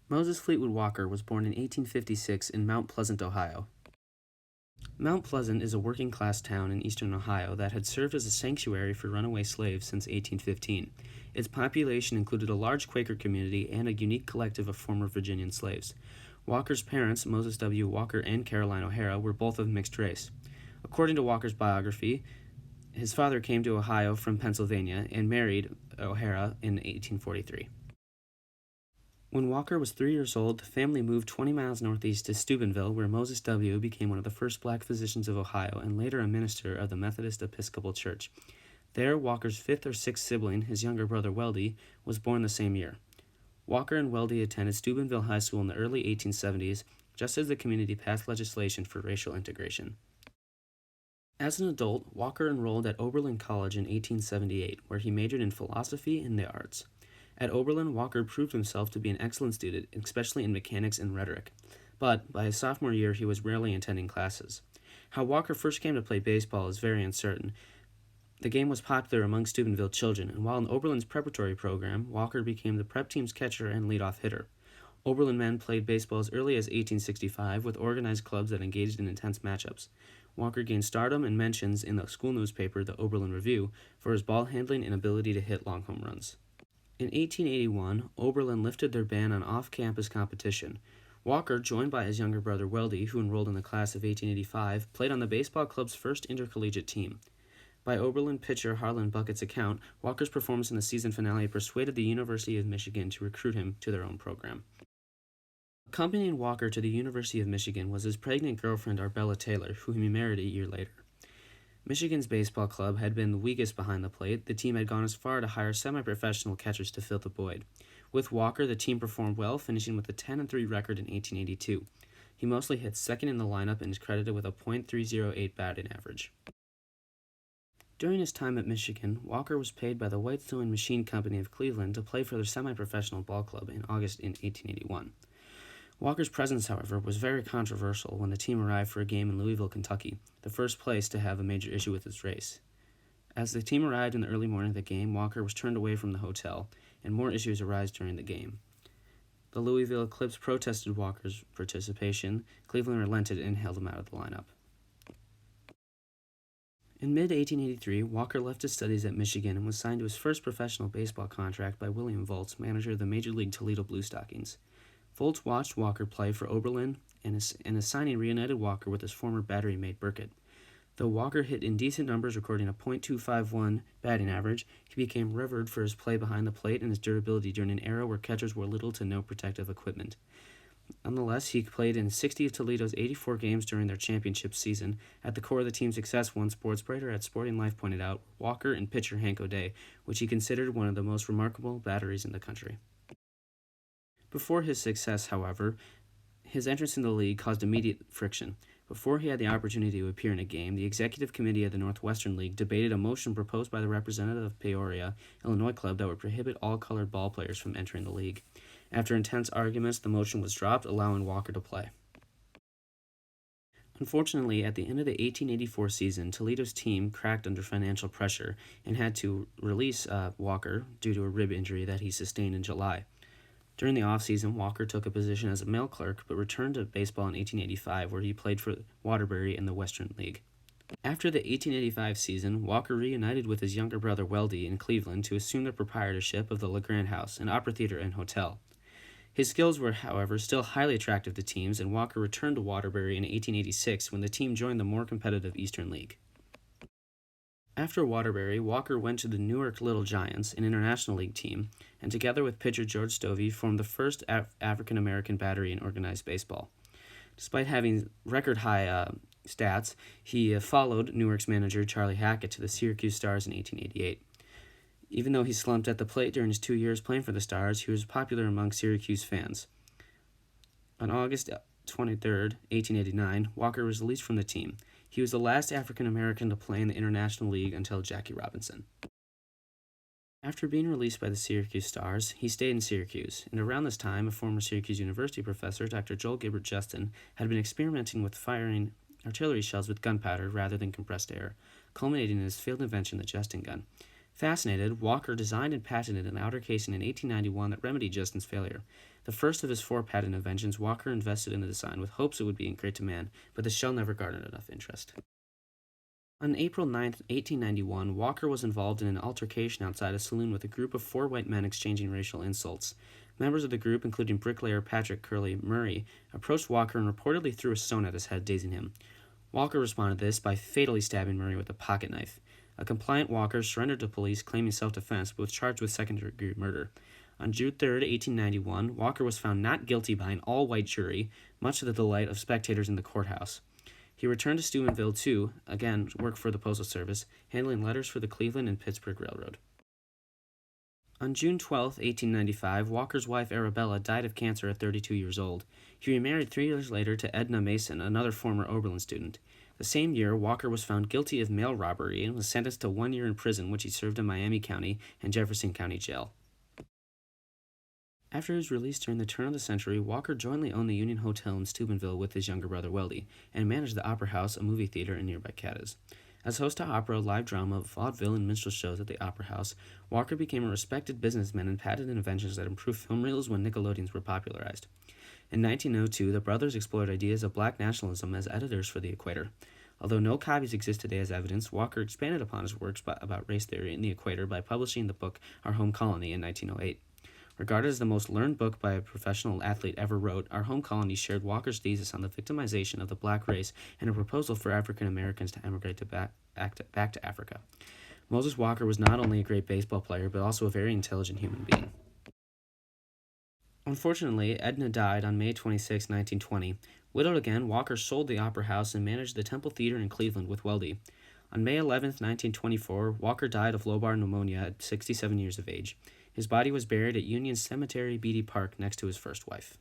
Moses Fleetwood Walker was born in 1856 in Mount Pleasant, Ohio. Mount Pleasant is a working-class town in eastern Ohio that had served as a sanctuary for runaway slaves since 1815. Its population included a large Quaker community and a unique collective of former Virginian slaves. Walker's parents, Moses W. Walker and Caroline O'Hara, were both of mixed race. According to Walker's biography, his father came to Ohio from Pennsylvania and married O'Hara in 1843. When Walker was 3 years old, the family moved 20 miles northeast to Steubenville, where Moses W. became one of the first black physicians of Ohio and later a minister of the Methodist Episcopal Church. There, Walker's fifth or sixth sibling, his younger brother Weldy, was born the same year. Walker and Weldy attended Steubenville High School in the early 1870s, just as the community passed legislation for racial integration. As an adult, Walker enrolled at Oberlin College in 1878, where he majored in philosophy and the arts. At Oberlin, Walker proved himself to be an excellent student, especially in mechanics and rhetoric. But by his sophomore year, he was rarely attending classes. How Walker first came to play baseball is very uncertain. The game was popular among Steubenville children, and while in Oberlin's preparatory program, Walker became the prep team's catcher and leadoff hitter. Oberlin men played baseball as early as 1865 with organized clubs that engaged in intense matchups. Walker gained stardom and mentions in the school newspaper, the Oberlin Review, for his ball handling and ability to hit long home runs. In 1881, Oberlin lifted their ban on off-campus competition. Walker, joined by his younger brother Weldy, who enrolled in the class of 1885, played on the baseball club's first intercollegiate team. By Oberlin pitcher Harlan Bucket's account, Walker's performance in the season finale persuaded the University of Michigan to recruit him to their own program. Accompanying Walker to the University of Michigan was his pregnant girlfriend Arbella Taylor, whom he married a year later. Michigan's baseball club had been the weakest behind the plate. The team had gone as far to hire semi-professional catchers to fill the void. With Walker, the team performed well, finishing with a 10-3 record in 1882. He mostly hit second in the lineup and is credited with a .308 batting average. During his time at Michigan, Walker was paid by the Whitestone Machine Company of Cleveland to play for their semi-professional ball club in August in 1881. Walker's presence, however, was very controversial when the team arrived for a game in Louisville, Kentucky, the first place to have a major issue with its race. As the team arrived in the early morning of the game, Walker was turned away from the hotel, and more issues arose during the game. The Louisville Eclipse protested Walker's participation. Cleveland relented and held him out of the lineup. In mid-1883, Walker left his studies at Michigan and was signed to his first professional baseball contract by William Volz, manager of the Major League Toledo Blue Stockings. Volz watched Walker play for Oberlin, and his signing reunited Walker with his former battery mate Burkett. Though Walker hit indecent numbers, recording a .251 batting average, he became revered for his play behind the plate and his durability during an era where catchers wore little to no protective equipment. Nonetheless, he played in 60 of Toledo's 84 games during their championship season. At the core of the team's success, one sports writer at Sporting Life pointed out, Walker and pitcher Hank O'Day, which he considered one of the most remarkable batteries in the country. Before his success, however, his entrance in the league caused immediate friction. Before he had the opportunity to appear in a game, the executive committee of the Northwestern League debated a motion proposed by the representative of Peoria, Illinois club that would prohibit all colored ball players from entering the league. After intense arguments, the motion was dropped, allowing Walker to play. Unfortunately, at the end of the 1884 season, Toledo's team cracked under financial pressure and had to release Walker due to a rib injury that he sustained in July. During the offseason, Walker took a position as a mail clerk, but returned to baseball in 1885, where he played for Waterbury in the Western League. After the 1885 season, Walker reunited with his younger brother Weldy in Cleveland to assume the proprietorship of the LeGrand House, an opera theater and hotel. His skills were, however, still highly attractive to teams, and Walker returned to Waterbury in 1886 when the team joined the more competitive Eastern League. After Waterbury, Walker went to the Newark Little Giants, an International League team, and together with pitcher George Stovey formed the first African-American battery in organized baseball. Despite having record-high stats, he followed Newark's manager Charlie Hackett to the Syracuse Stars in 1888. Even though he slumped at the plate during his 2 years playing for the Stars, he was popular among Syracuse fans. On August 23, 1889, Walker was released from the team. He was the last African-American to play in the International League until Jackie Robinson. After being released by the Syracuse Stars, he stayed in Syracuse, and around this time, a former Syracuse University professor, Dr. Joel Gilbert Justin, had been experimenting with firing artillery shells with gunpowder rather than compressed air, culminating in his failed invention, the Justin gun. Fascinated, Walker designed and patented an outer casing in 1891 that remedied Justin's failure. The first of his 4 patent inventions, Walker invested in the design with hopes it would be in great demand, but the shell never garnered enough interest. On April 9, 1891, Walker was involved in an altercation outside a saloon with a group of 4 white men exchanging racial insults. Members of the group, including bricklayer Patrick Curley Murray, approached Walker and reportedly threw a stone at his head, dazing him. Walker responded to this by fatally stabbing Murray with a pocket knife. A compliant Walker surrendered to police, claiming self-defense, but was charged with second-degree murder. On June 3, 1891, Walker was found not guilty by an all-white jury, much to the delight of spectators in the courthouse. He returned to Steubenville to, again, work for the Postal Service, handling letters for the Cleveland and Pittsburgh Railroad. On June 12, 1895, Walker's wife Arabella died of cancer at 32 years old. He remarried 3 years later to Edna Mason, another former Oberlin student. The same year, Walker was found guilty of mail robbery and was sentenced to 1 year in prison, which he served in Miami County and Jefferson County Jail. After his release during the turn of the century, Walker jointly owned the Union Hotel in Steubenville with his younger brother Weldie, and managed the Opera House, a movie theater in nearby Cadiz. As host to opera, live drama, vaudeville, and minstrel shows at the Opera House, Walker became a respected businessman and patented inventions that improved film reels when Nickelodeons were popularized. In 1902, the brothers explored ideas of black nationalism as editors for the Equator. Although no copies exist today as evidence, Walker expanded upon his works about race theory in the Equator by publishing the book Our Home Colony in 1908. Regarded as the most learned book by a professional athlete ever wrote, Our Home Colony shared Walker's thesis on the victimization of the black race and a proposal for African Americans to emigrate back to Africa. Moses Walker was not only a great baseball player, but also a very intelligent human being. Unfortunately, Edna died on May 26, 1920. Widowed again, Walker sold the Opera House and managed the Temple Theater in Cleveland with Weldie. On May 11, 1924, Walker died of lobar pneumonia at 67 years of age. His body was buried at Union Cemetery, Beatty Park, next to his first wife.